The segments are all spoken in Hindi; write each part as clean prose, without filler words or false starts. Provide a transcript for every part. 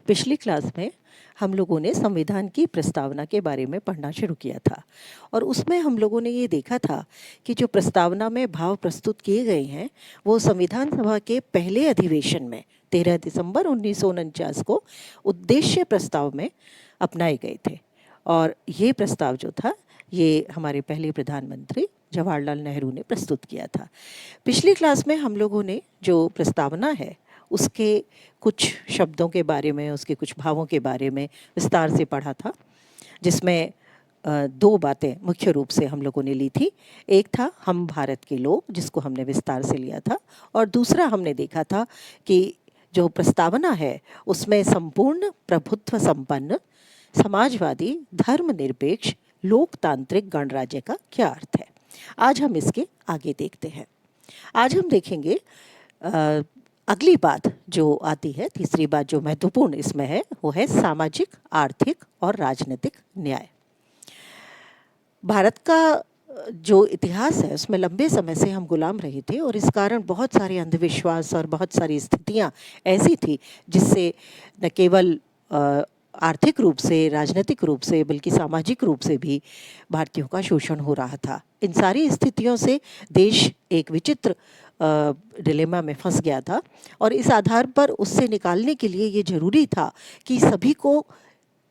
पिछली क्लास में हम लोगों ने संविधान की प्रस्तावना के बारे में पढ़ना शुरू किया था और उसमें हम लोगों ने ये देखा था कि जो प्रस्तावना में भाव प्रस्तुत किए गए हैं वो संविधान सभा के पहले अधिवेशन में 13 दिसंबर 1949 को उद्देश्य प्रस्ताव में अपनाए गए थे। और ये प्रस्ताव जो था ये हमारे पहले प्रधानमंत्री जवाहरलाल नेहरू ने प्रस्तुत किया था। पिछली क्लास में हम लोगों ने जो प्रस्तावना है उसके कुछ शब्दों के बारे में, उसके कुछ भावों के बारे में विस्तार से पढ़ा था, जिसमें दो बातें मुख्य रूप से हम लोगों ने ली थी। एक था हम भारत के लोग, जिसको हमने विस्तार से लिया था, और दूसरा हमने देखा था कि जो प्रस्तावना है उसमें संपूर्ण प्रभुत्व संपन्न समाजवादी धर्मनिरपेक्ष लोकतांत्रिक गणराज्य का क्या अर्थ है। आज हम इसके आगे देखते हैं। आज हम देखेंगे अगली बात जो आती है, तीसरी बात जो महत्वपूर्ण इसमें है, वो है सामाजिक, आर्थिक और राजनीतिक न्याय। भारत का जो इतिहास है उसमें लंबे समय से हम गुलाम रहे थे और इस कारण बहुत सारे अंधविश्वास और बहुत सारी स्थितियां ऐसी थी जिससे न केवल आर्थिक रूप से, राजनीतिक रूप से, बल्कि सामाजिक रूप से भी भारतीयों का शोषण हो रहा था। इन सारी स्थितियों से देश एक विचित्र डिलेमा में फंस गया था और इस आधार पर उससे निकालने के लिए ये जरूरी था कि सभी को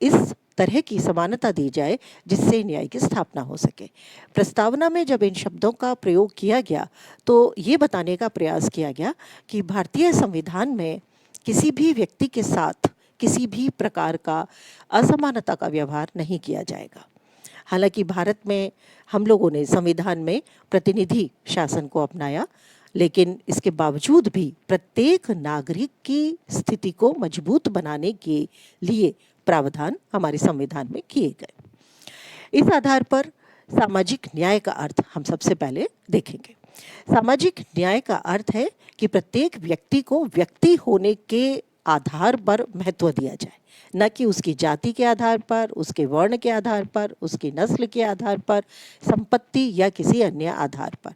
इस तरह की समानता दी जाए जिससे न्याय की स्थापना हो सके। प्रस्तावना में जब इन शब्दों का प्रयोग किया गया तो ये बताने का प्रयास किया गया कि भारतीय संविधान में किसी भी व्यक्ति के साथ किसी भी प्रकार का असमानता का व्यवहार नहीं किया जाएगा। हालांकि भारत में हम लोगों ने संविधान में प्रतिनिधि शासन को अपनाया, लेकिन इसके बावजूद भी प्रत्येक नागरिक की स्थिति को मजबूत बनाने के लिए प्रावधान हमारे संविधान में किए गए। इस आधार पर सामाजिक न्याय का अर्थ हम सबसे पहले देखेंगे। सामाजिक न्याय का अर्थ है कि प्रत्येक व्यक्ति को व्यक्ति होने के आधार पर महत्व दिया जाए, न कि उसकी जाति के आधार पर, उसके वर्ण के आधार पर, उसकी नस्ल के आधार पर, संपत्ति या किसी अन्य आधार पर।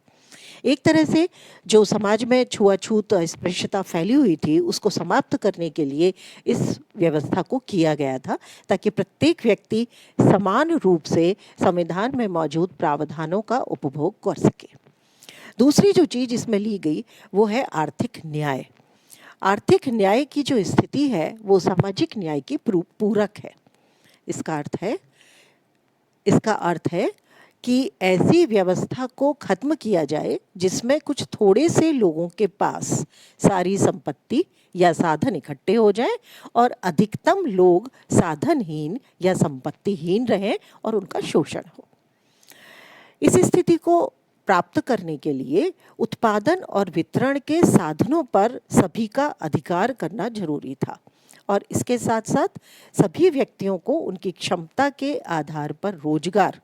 एक तरह से जो समाज में छुआछूत अस्पृश्यता फैली हुई थी उसको समाप्त करने के लिए इस व्यवस्था को किया गया था, ताकि प्रत्येक व्यक्ति समान रूप से संविधान में मौजूद प्रावधानों का उपभोग कर सके। दूसरी जो चीज इसमें ली गई वो है आर्थिक न्याय। आर्थिक न्याय की जो स्थिति है वो सामाजिक न्याय की पूरक है। इसका अर्थ है कि ऐसी व्यवस्था को खत्म किया जाए जिसमें कुछ थोड़े से लोगों के पास सारी संपत्ति या साधन इकट्ठे हो जाएं और अधिकतम लोग साधनहीन या संपत्तिहीन रहें और उनका शोषण हो। इस स्थिति को प्राप्त करने के लिए उत्पादन और वितरण के साधनों पर सभी का अधिकार करना जरूरी था और इसके साथ साथ सभी व्यक्तियों को उनकी क्षमता के आधार पर रोजगार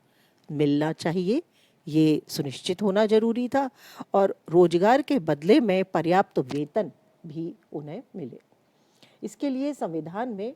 मिलना चाहिए, ये सुनिश्चित होना जरूरी था और रोजगार के बदले में पर्याप्त वेतन भी उन्हें मिले। इसके लिए संविधान में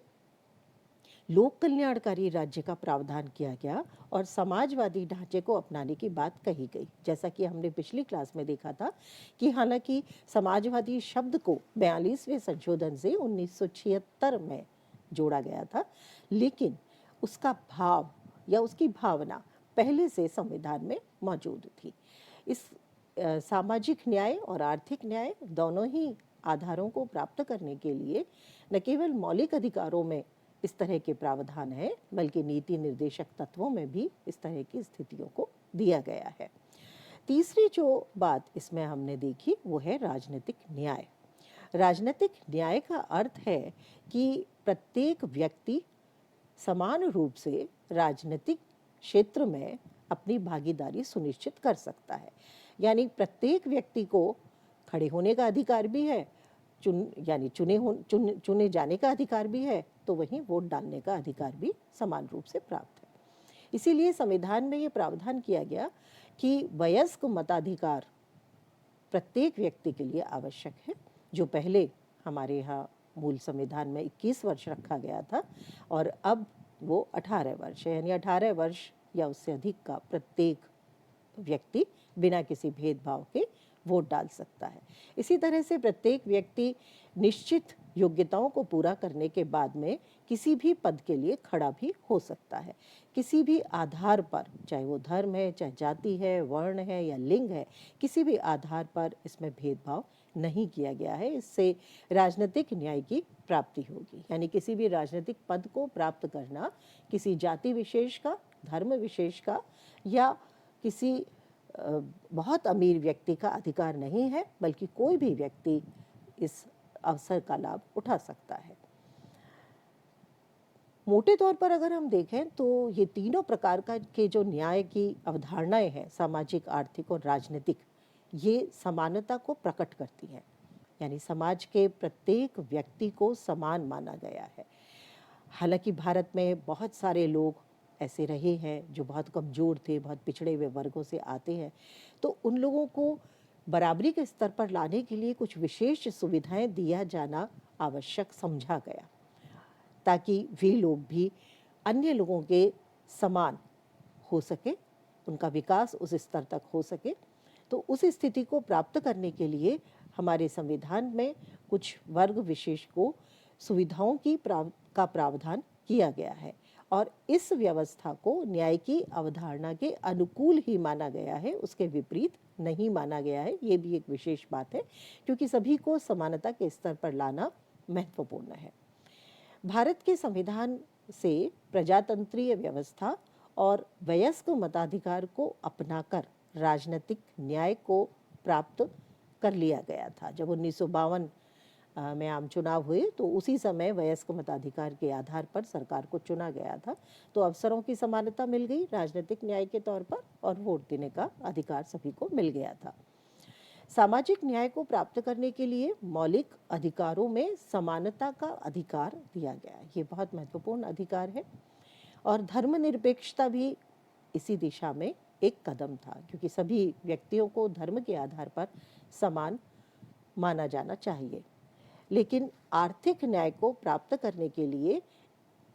लोक कल्याणकारी राज्य का प्रावधान किया गया और समाजवादी ढांचे को अपनाने की बात कही गई। जैसा कि हमने पिछली क्लास में देखा था कि हालांकि समाजवादी शब्द को 42वें संशोधन से 1976 में जोड़ा गया था, लेकिन उसका भाव या उसकी भावना पहले से संविधान में मौजूद थी। इस सामाजिक न्याय और आर्थिक न्याय दोनों ही आधारों को प्राप्त करने के लिए न केवल मौलिक अधिकारों में इस तरह के प्रावधान है, बल्कि नीति निर्देशक तत्वों में भी इस तरह की स्थितियों को दिया गया है। तीसरी जो बात इसमें हमने देखी वो है राजनीतिक न्याय। राजनीतिक न्याय का अर्थ है कि प्रत्येक व्यक्ति समान रूप से राजनीतिक क्षेत्र में अपनी भागीदारी सुनिश्चित कर सकता है। यानी प्रत्येक व्यक्ति को खड़े होने का अधिकार भी है, चुने जाने का अधिकार भी है, तो वहीं वोट डालने का अधिकार भी समान रूप से प्राप्त है। इसीलिए संविधान में ये प्रावधान किया गया कि वयस्क मताधिकार प्रत्येक व्यक्ति के लिए आवश्यक है। जो पहले हमारे यहाँ मूल संविधान में 21 वर्ष रखा गया था और अब वो 18 वर्ष है, यानी 18 वर्ष या उससे अधिक का प्रत्येक व्यक्ति बिना किसी भेदभाव के वोट डाल सकता है। इसी तरह से प्रत्येक व्यक्ति निश्चित योग्यताओं को पूरा करने के बाद में किसी भी पद के लिए खड़ा भी हो सकता है। किसी भी आधार पर, चाहे वो धर्म है, चाहे जाति है, वर्ण है या लिंग है, किसी भी आधार पर इसमें भेदभाव नहीं किया गया है। इससे राजनीतिक न्याय की प्राप्ति होगी। यानी किसी भी राजनीतिक पद को प्राप्त करना किसी जाति विशेष का, धर्म विशेष का या किसी बहुत अमीर व्यक्ति का अधिकार नहीं है, बल्कि कोई भी व्यक्ति इस अवसर का लाभ उठा सकता है। मोटे तौर पर अगर हम देखें तो ये तीनों प्रकार का के जो न्याय की अवधारणाएं हैं, सामाजिक, आर्थिक और राजनीतिक, ये समानता को प्रकट करती हैं। यानी समाज के प्रत्येक व्यक्ति को समान माना गया है। हालांकि भारत में बहुत सारे लोग ऐसे रहे हैं जो बहुत कमज़ोर थे, बहुत पिछड़े हुए वर्गों से आते हैं, तो उन लोगों को बराबरी के स्तर पर लाने के लिए कुछ विशेष सुविधाएं दिया जाना आवश्यक समझा गया, ताकि वे लोग भी अन्य लोगों के समान हो सके, उनका विकास उस स्तर तक हो सके। तो उस स्थिति को प्राप्त करने के लिए हमारे संविधान में कुछ वर्ग विशेष को सुविधाओं का प्रावधान किया गया है और इस व्यवस्था को न्याय की अवधारणा के अनुकूल ही माना गया है, उसके विपरीत नहीं माना गया है। ये भी एक विशेष बात है, क्योंकि सभी को समानता के स्तर पर लाना महत्वपूर्ण है। भारत के संविधान से प्रजातंत्रीय व्यवस्था और वयस्क मताधिकार को अपनाकर राजनीतिक न्याय को प्राप्त कर लिया गया था। जब 1952 में आम चुनाव हुए तो उसी समय वयस्क मताधिकार के आधार पर सरकार को चुना गया था। तो अवसरों की समानता मिल गई राजनीतिक न्याय के तौर पर और वोट देने का अधिकार सभी को मिल गया था। सामाजिक न्याय को प्राप्त करने के लिए मौलिक अधिकारों में समानता का अधिकार दिया गया। ये बहुत महत्वपूर्ण अधिकार है और धर्मनिरपेक्षता भी इसी दिशा में एक कदम था, क्योंकि सभी व्यक्तियों को धर्म के आधार पर समान माना जाना चाहिए। लेकिन आर्थिक न्याय को प्राप्त करने के लिए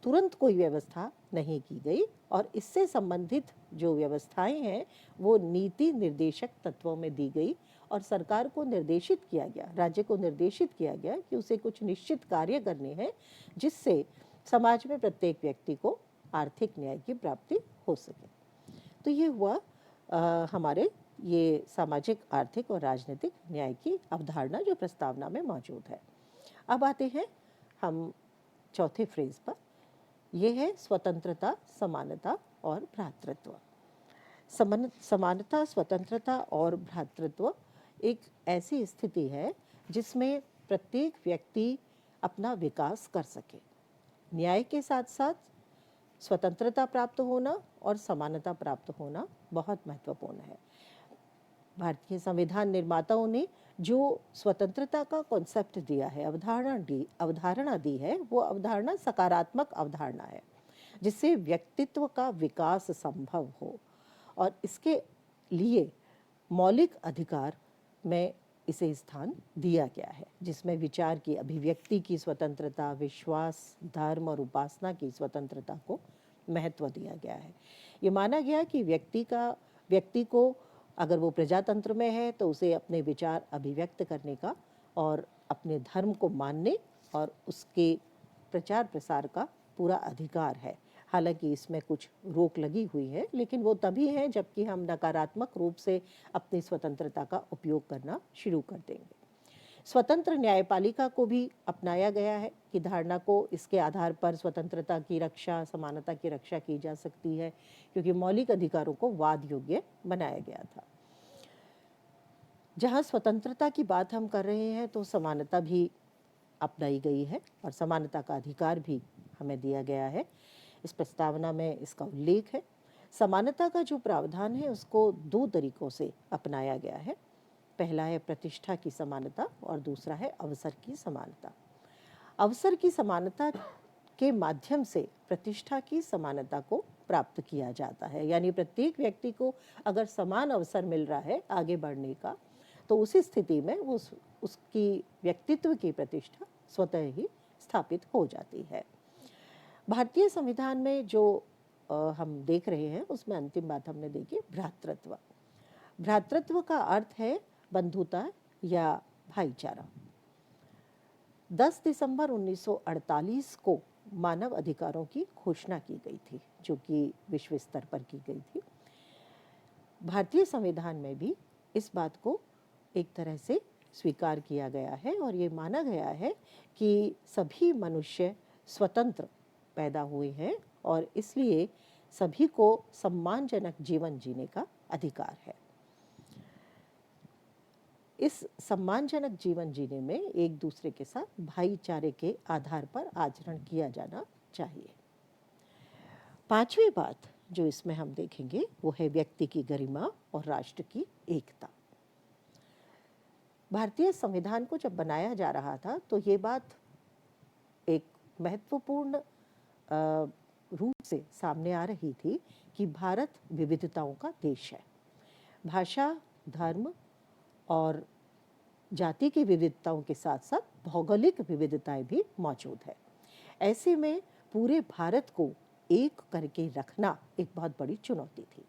तुरंत कोई व्यवस्था नहीं की गई और इससे संबंधित जो व्यवस्थाएं हैं वो नीति निर्देशक तत्वों में दी गई और सरकार को निर्देशित किया गया, राज्य को निर्देशित किया गया कि उसे कुछ निश्चित कार्य करने हैं जिससे समाज में प्रत्येक व्यक्ति को आर्थिक न्याय की प्राप्ति हो सके। तो ये हुआ हमारे ये सामाजिक, आर्थिक और राजनीतिक न्याय की अवधारणा जो प्रस्तावना में मौजूद है। अब आते हैं हम चौथे फ्रेज पर। यह है स्वतंत्रता, समानता और भ्रातृत्व। समानता, स्वतंत्रता और भ्रातृत्व एक ऐसी स्थिति है जिसमें प्रत्येक व्यक्ति अपना विकास कर सके। न्याय के साथ साथ स्वतंत्रता प्राप्त होना और समानता प्राप्त होना बहुत महत्वपूर्ण है। भारतीय संविधान निर्माताओं ने जो स्वतंत्रता का कॉन्सेप्ट दिया है, अवधारणा दी है, वो अवधारणा सकारात्मक अवधारणा है जिससे व्यक्तित्व का विकास संभव हो और इसके लिए मौलिक अधिकार में इसे स्थान दिया गया है, जिसमें विचार की अभिव्यक्ति की स्वतंत्रता, विश्वास, धर्म और उपासना की स्वतंत्रता को महत्व दिया गया है। ये माना गया कि व्यक्ति को अगर वो प्रजातंत्र में है तो उसे अपने विचार अभिव्यक्त करने का और अपने धर्म को मानने और उसके प्रचार प्रसार का पूरा अधिकार है। हालांकि इसमें कुछ रोक लगी हुई है, लेकिन वो तभी है जबकि हम नकारात्मक रूप से अपनी स्वतंत्रता का उपयोग करना शुरू कर देंगे। स्वतंत्र न्यायपालिका को भी अपनाया गया है कि धारणा को इसके आधार पर स्वतंत्रता की रक्षा, समानता की रक्षा की जा सकती है, क्योंकि मौलिक अधिकारों को वाद योग्य बनाया गया था। जहाँ स्वतंत्रता की बात हम कर रहे हैं तो समानता भी अपनाई गई है और समानता का अधिकार भी हमें दिया गया है। इस प्रस्तावना में इसका उल्लेख है। समानता का जो प्रावधान है उसको दो तरीकों से अपनाया गया है। पहला है प्रतिष्ठा की समानता और दूसरा है अवसर की समानता। अवसर की समानता के माध्यम से प्रतिष्ठा की समानता को प्राप्त किया जाता है। यानी प्रत्येक व्यक्ति को अगर समान अवसर मिल रहा है आगे बढ़ने का, तो उसी स्थिति में उसकी व्यक्तित्व की प्रतिष्ठा स्वतः ही स्थापित हो जाती है। भारतीय संविधान में जो हम देख रहे हैं उसमें अंतिम बात हमने देखी भ्रातृत्व। भ्रातृत्व का अर्थ है बंधुता या भाईचारा। 10 दिसंबर 1948 को मानव अधिकारों की घोषणा की गई थी, जो कि विश्व स्तर पर की गई थी। भारतीय संविधान में भी इस बात को एक तरह से स्वीकार किया गया है और ये माना गया है कि सभी मनुष्य स्वतंत्र पैदा हुए हैं और इसलिए सभी को सम्मानजनक जीवन जीने का अधिकार है। इस सम्मानजनक जीवन जीने में एक दूसरे के साथ भाईचारे के आधार पर आचरण किया जाना चाहिए। पांचवी बात जो इसमें हम देखेंगे वो है व्यक्ति की गरिमा और राष्ट्र की एकता। भारतीय संविधान को जब बनाया जा रहा था तो ये बात एक महत्वपूर्ण रूप से सामने आ रही थी कि भारत विविधताओं का देश है। भाषा, धर्म और जाति की विविधताओं के साथ साथ भौगोलिक विविधताएं भी मौजूद है। ऐसे में पूरे भारत को एक करके रखना एक बहुत बड़ी चुनौती थी।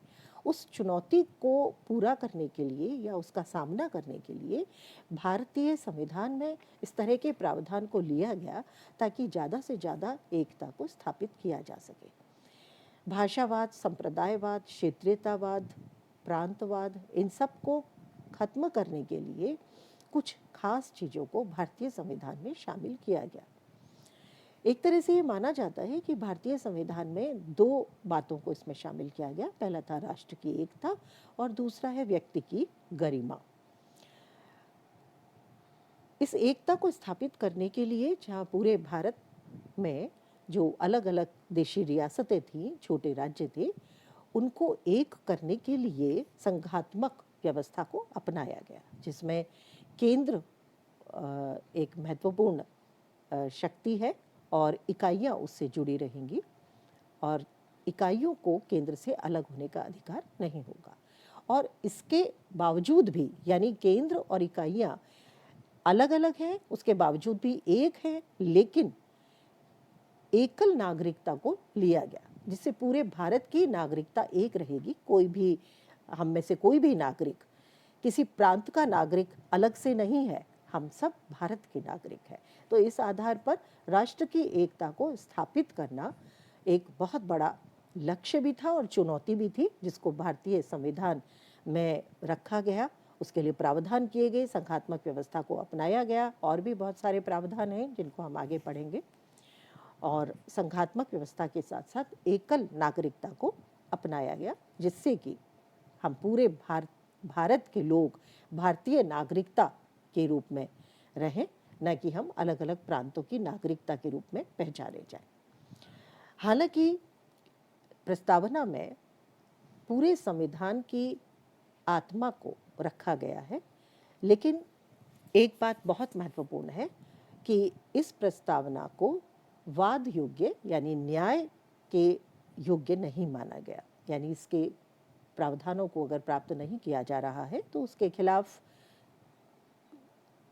उस चुनौती को पूरा करने के लिए या उसका सामना करने के लिए भारतीय संविधान में इस तरह के प्रावधान को लिया गया ताकि ज़्यादा से ज़्यादा एकता को स्थापित किया जा सके। भाषावाद, संप्रदायवाद, क्षेत्रीयतावाद, प्रांतवाद, इन सब को खत्म करने के लिए कुछ खास चीज़ों को भारतीय संविधान में शामिल किया गया। एक तरह से ये माना जाता है कि भारतीय संविधान में दो बातों को इसमें शामिल किया गया। पहला था राष्ट्र की एकता और दूसरा है व्यक्ति की गरिमा। इस एकता को स्थापित करने के लिए जहाँ पूरे भारत में जो अलग अलग देशी रियासतें थीं, छोटे राज्य थे, उनको एक करने के लिए संघात्मक व्यवस्था को अपनाया गया, जिसमें केंद्र एक महत्वपूर्ण शक्ति है और इकाइयाँ उससे जुड़ी रहेंगी और इकाइयों को केंद्र से अलग होने का अधिकार नहीं होगा। और इसके बावजूद भी, यानी केंद्र और इकाइयाँ अलग अलग हैं, उसके बावजूद भी एक है, लेकिन एकल नागरिकता को लिया गया, जिससे पूरे भारत की नागरिकता एक रहेगी। कोई भी, हम में से कोई भी नागरिक किसी प्रांत का नागरिक अलग से नहीं है, हम सब भारत के नागरिक हैं। तो इस आधार पर राष्ट्र की एकता को स्थापित करना एक बहुत बड़ा लक्ष्य भी था और चुनौती भी थी, जिसको भारतीय संविधान में रखा गया। उसके लिए प्रावधान किए गए, संघात्मक व्यवस्था को अपनाया गया। और भी बहुत सारे प्रावधान हैं जिनको हम आगे पढ़ेंगे। और संघात्मक व्यवस्था के साथ साथ एकल नागरिकता को अपनाया गया, जिससे कि हम पूरे भारत के लोग भारतीय नागरिकता के रूप में रहें, न कि हम अलग अलग प्रांतों की नागरिकता के रूप में पहचाने जाएं। हालांकि प्रस्तावना में पूरे संविधान की आत्मा को रखा गया है, लेकिन एक बात बहुत महत्वपूर्ण है कि इस प्रस्तावना को वाद योग्य यानी न्याय के योग्य नहीं माना गया। यानी इसके प्रावधानों को अगर प्राप्त नहीं किया जा रहा है तो उसके खिलाफ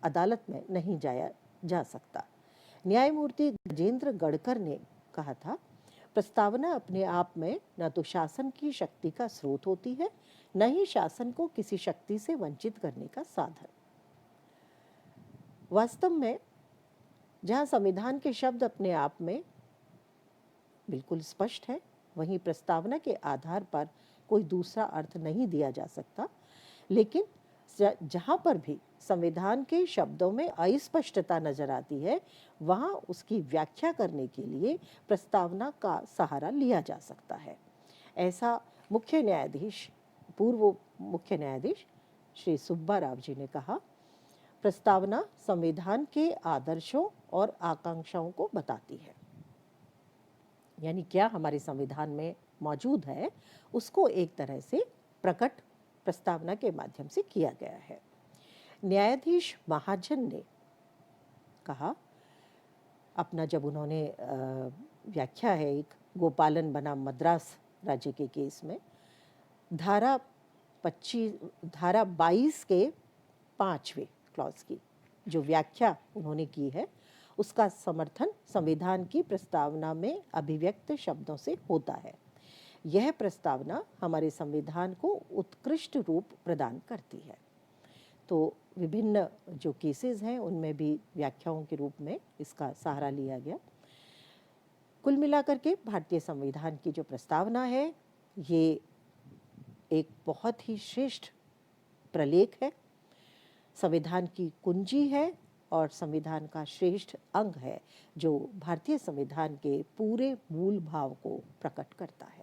अदालत में नहीं जाया जा सकता। न्यायमूर्ति गजेंद्र गढ़कर ने कहा था, प्रस्तावना अपने आप में न तो शासन की शक्ति का स्रोत होती है, न ही शासन को किसी शक्ति से वंचित करने का साधन। वास्तव में जहां संविधान के शब्द अपने आप में बिल्कुल स्पष्ट है, वहीं प्रस्तावना के आधार पर कोई दूसरा अर्थ नहीं दिया जा सकता। लेकिन जहां पर भी संविधान के शब्दों में अस्पष्टता नजर आती है, वहां उसकी व्याख्या करने के लिए प्रस्तावना का सहारा लिया जा सकता है। ऐसा पूर्व मुख्य न्यायाधीश श्री सुब्बा राव जी ने कहा, प्रस्तावना संविधान के आदर्शों और आकांक्षाओं को बताती है। यानी क्या हमारे संविधान में मौजूद है, उसको एक तरह से प्रकट प्रस्तावना के माध्यम से किया गया है। न्यायाधीश महाजन ने कहा, अपना जब उन्होंने व्याख्या है एक गोपालन बनाम मद्रास राज्य के केस में, धारा 22 के 5वें क्लॉज की जो व्याख्या उन्होंने की है, उसका समर्थन संविधान की प्रस्तावना में अभिव्यक्त शब्दों से होता है। यह प्रस्तावना हमारे संविधान को उत्कृष्ट रूप प्रदान करती है। तो विभिन्न जो केसेस हैं उनमें भी व्याख्याओं के रूप में इसका सहारा लिया गया। कुल मिलाकर के भारतीय संविधान की जो प्रस्तावना है ये एक बहुत ही श्रेष्ठ प्रलेख है, संविधान की कुंजी है और संविधान का श्रेष्ठ अंग है जो भारतीय संविधान के पूरे मूल भाव को प्रकट करता है।